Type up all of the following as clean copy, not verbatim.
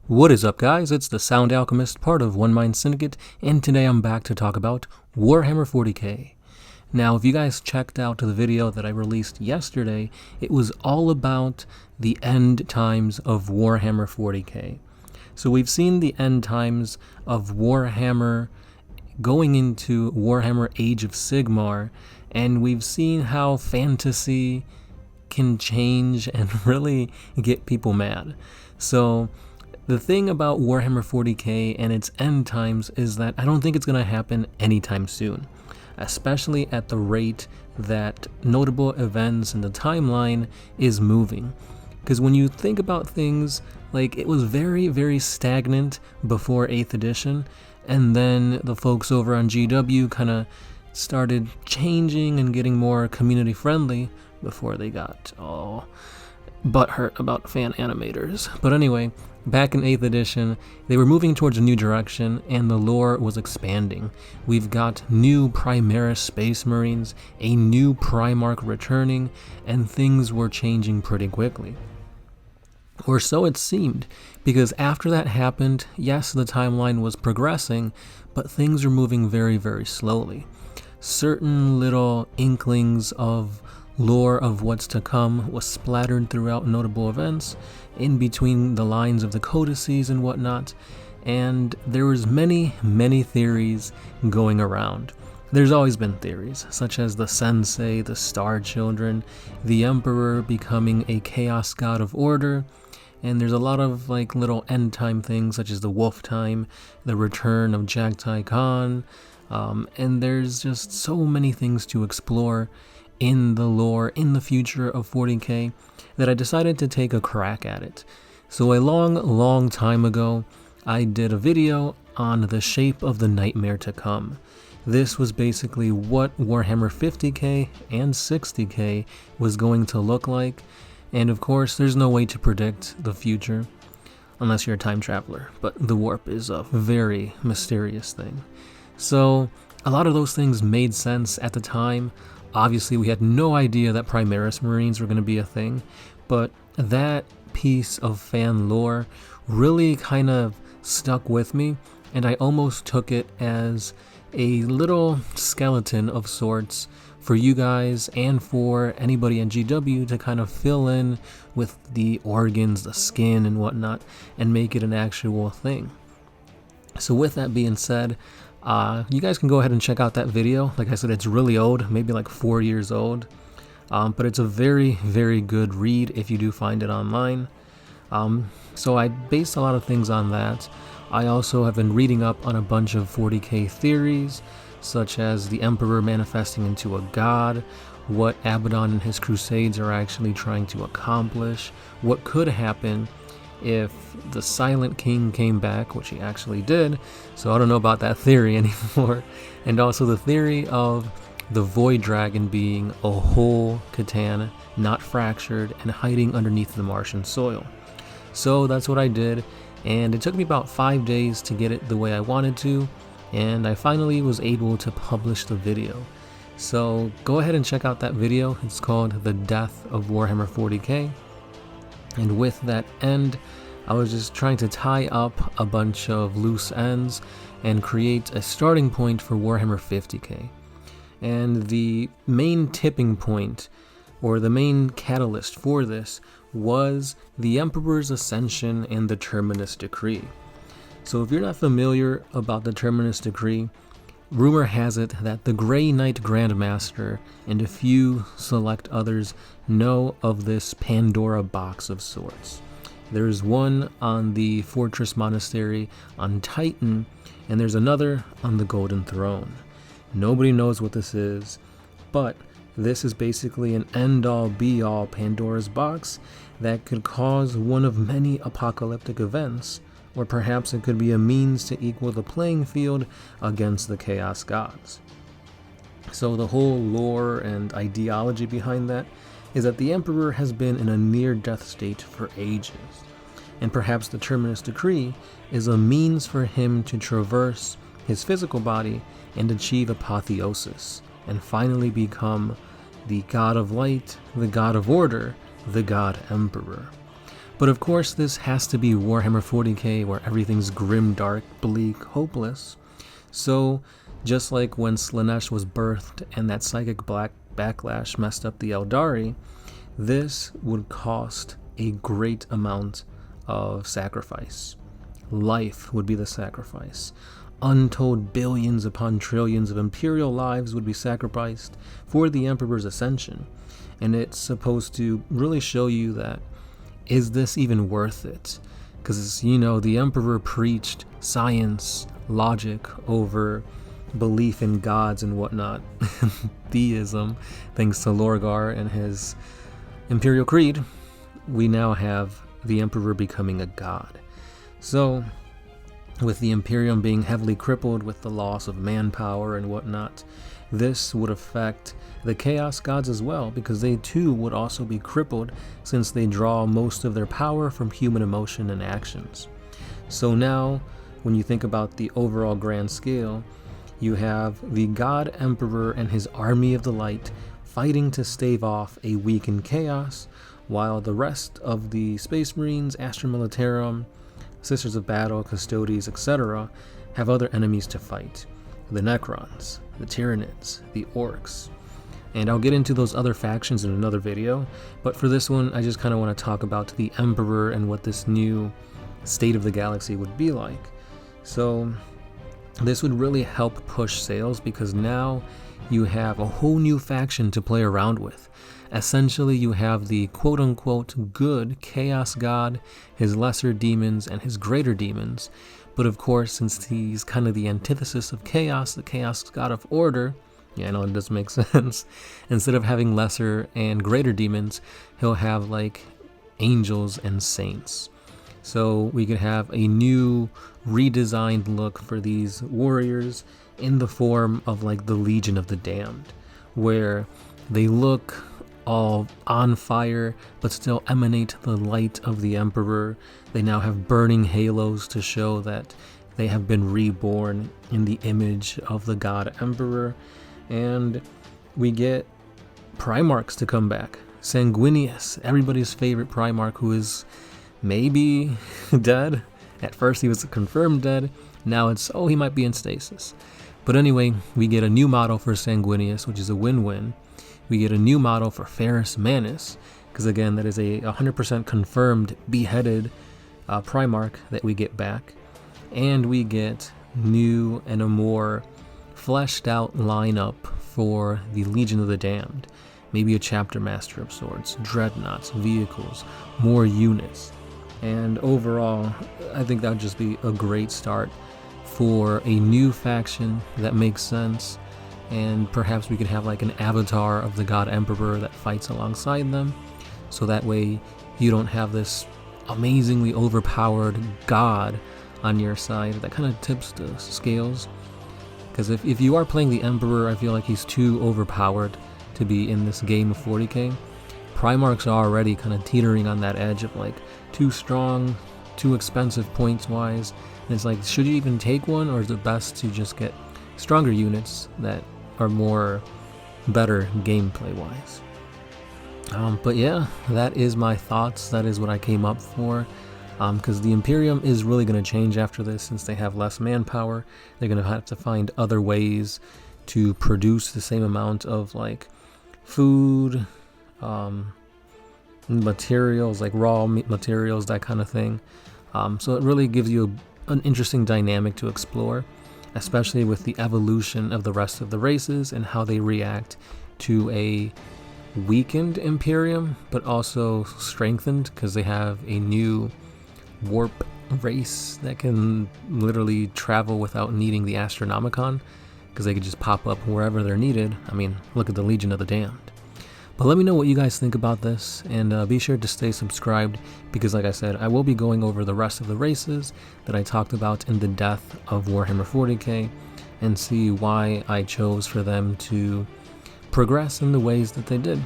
What is up, guys? It's the Sound Alchemist, part of One Mind Syndicate, and today I'm back to talk about Warhammer 40k. Now, if you guys checked out the video that I released yesterday, it was all about the end times of Warhammer 40k. So we've seen the end times of Warhammer going into Warhammer Age of Sigmar, and we've seen how fantasy can change and really get people mad. So the thing about Warhammer 40k and its end times is that I don't think it's going to happen anytime soon, especially at the rate that notable events in the timeline is moving. Because when you think about things, like, it was very, very stagnant before 8th edition, and then the folks over on GW kind of started changing and getting more community friendly before they got all butthurt about fan animators. But anyway, back in 8th edition, they were moving towards a new direction, and the lore was expanding. We've got new Primaris Space Marines, a new Primarch returning, and things were changing pretty quickly. Or so it seemed, because after that happened, yes, the timeline was progressing, but things were moving very, very slowly. Certain little inklings of lore of what's to come was splattered throughout notable events, in between the lines of the codices and whatnot, and there was many, many theories going around. There's always been theories, such as the Sensei, the Star Children, the Emperor becoming a Chaos God of Order, and there's a lot of little end time things, such as the Wolf Time, the return of Jagtai Khan, and there's just so many things to explore in the lore, in the future of 40k, that I decided to take a crack at it. So a long time ago, I did a video on the shape of the nightmare to come. This was basically what Warhammer 50k and 60k was going to look like, and of course there's no way to predict the future unless you're a time traveler, but the warp is a very mysterious thing. So a lot of those things made sense at the time. Obviously, we had no idea that Primaris Marines were going to be a thing, but that piece of fan lore really kind of stuck with me, and I almost took it as a little skeleton of sorts for you guys and for anybody at GW to kind of fill in with the organs, the skin, and whatnot, and make it an actual thing. So with that being said, you guys can go ahead and check out that video. Like I said, it's really old, maybe like 4 years old, but it's a very, very good read if you do find it online. So I based a lot of things on that. I also have been reading up on a bunch of 40k theories, such as the Emperor manifesting into a god, what Abaddon and his crusades are actually trying to accomplish, what could happen if the Silent King came back, which he actually did, so I don't know about that theory anymore, and also the theory of the Void Dragon being a whole Catan, not fractured, and hiding underneath the Martian soil. So that's what I did, and it took me about 5 days to get it the way I wanted to, and I finally was able to publish the video. So go ahead and check out that video. It's called The Death of Warhammer 40k. And with that end, I was just trying to tie up a bunch of loose ends and create a starting point for Warhammer 50k. And the main tipping point, or the main catalyst for this, was the Emperor's Ascension and the Terminus Decree. So if you're not familiar about the Terminus Decree, rumor has it that the Grey Knight Grandmaster and a few select others know of this Pandora box of sorts. There's one on the Fortress Monastery on Titan, and there's another on the Golden Throne. Nobody knows what this is, but this is basically an end-all be-all Pandora's box that could cause one of many apocalyptic events, or perhaps it could be a means to equal the playing field against the Chaos Gods. So the whole lore and ideology behind that is that the Emperor has been in a near-death state for ages, and perhaps the Terminus Decree is a means for him to traverse his physical body and achieve apotheosis, and finally become the God of Light, the God of Order, the God Emperor. But of course this has to be Warhammer 40k, where everything's grim, dark, bleak, hopeless. So just like when Slaanesh was birthed and that psychic black backlash messed up the Eldari, this would cost a great amount of sacrifice. Life would be the sacrifice. Untold billions upon trillions of Imperial lives would be sacrificed for the Emperor's ascension. And it's supposed to really show you that, is this even worth it? Because, you know, the Emperor preached science, logic over belief in gods and whatnot. Theism, thanks to Lorgar and his Imperial Creed. We now have the Emperor becoming a god. So, with the Imperium being heavily crippled with the loss of manpower and whatnot, this would affect the Chaos Gods as well, because they too would also be crippled since they draw most of their power from human emotion and actions. So now, when you think about the overall grand scale, you have the God Emperor and his army of the light fighting to stave off a weakened Chaos, while the rest of the Space Marines, Astra Militarum, Sisters of Battle, Custodes, etc. have other enemies to fight. The Necrons, the Tyranids, the Orcs. And I'll get into those other factions in another video, but for this one I just kind of want to talk about the Emperor and what this new state of the galaxy would be like. So this would really help push sales, because now you have a whole new faction to play around with. Essentially, you have the quote-unquote good Chaos God, his lesser demons, and his greater demons. But of course, since he's kind of the antithesis of Chaos, the Chaos God of Order, yeah, I know it does make sense, instead of having lesser and greater demons, he'll have like angels and saints. So we could have a new redesigned look for these warriors in the form of like the Legion of the Damned, where they look all on fire but still emanate the light of the Emperor. They now have burning halos to show that they have been reborn in the image of the God Emperor. And we get Primarchs to come back. Sanguinius, everybody's favorite Primarch, who is maybe dead. At first he was confirmed dead, now it's, oh, he might be in stasis. But anyway, we get a new model for Sanguinius, which is a win-win. We get a new model for Ferrus Manus, because again, that is a 100% confirmed beheaded Primarch that we get back. And we get new and a more fleshed out lineup for the Legion of the Damned. Maybe a Chapter Master of sorts, dreadnoughts, vehicles, more units. And overall, I think that would just be a great start for a new faction that makes sense. And perhaps we could have like an avatar of the God Emperor that fights alongside them. So that way you don't have this amazingly overpowered God on your side. That kind of tips the scales. Because if you are playing the Emperor, I feel like he's too overpowered to be in this game of 40k. Primarchs are already kind of teetering on that edge of like too strong, too expensive points wise. And it's like, should you even take one, or is it best to just get stronger units that are more better gameplay wise? But yeah, that is my thoughts. That is what I came up for. Because the Imperium is really going to change after this, since they have less manpower. They're going to have to find other ways to produce the same amount of like food, materials, like raw materials, that kind of thing. So it really gives you an interesting dynamic to explore, especially with the evolution of the rest of the races and how they react to a weakened Imperium, but also strengthened, because they have a new warp race that can literally travel without needing the Astronomicon, because they could just pop up wherever they're needed. I mean, look at the Legion of the Damned. But let me know what you guys think about this, and be sure to stay subscribed, because like I said, I will be going over the rest of the races that I talked about in the Death of Warhammer 40k, and see why I chose for them to progress in the ways that they did.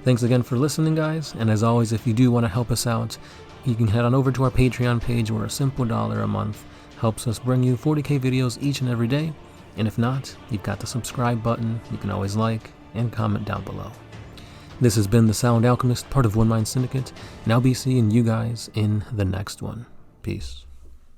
Thanks again for listening, guys, and as always, if you do want to help us out, you can head on over to our Patreon page, where a simple $1 a month helps us bring you 40k videos each and every day. And if not, you've got the subscribe button. You can always like and comment down below. This has been the Sound Alchemist, part of One Mind Syndicate, and I'll be seeing you guys in the next one. Peace.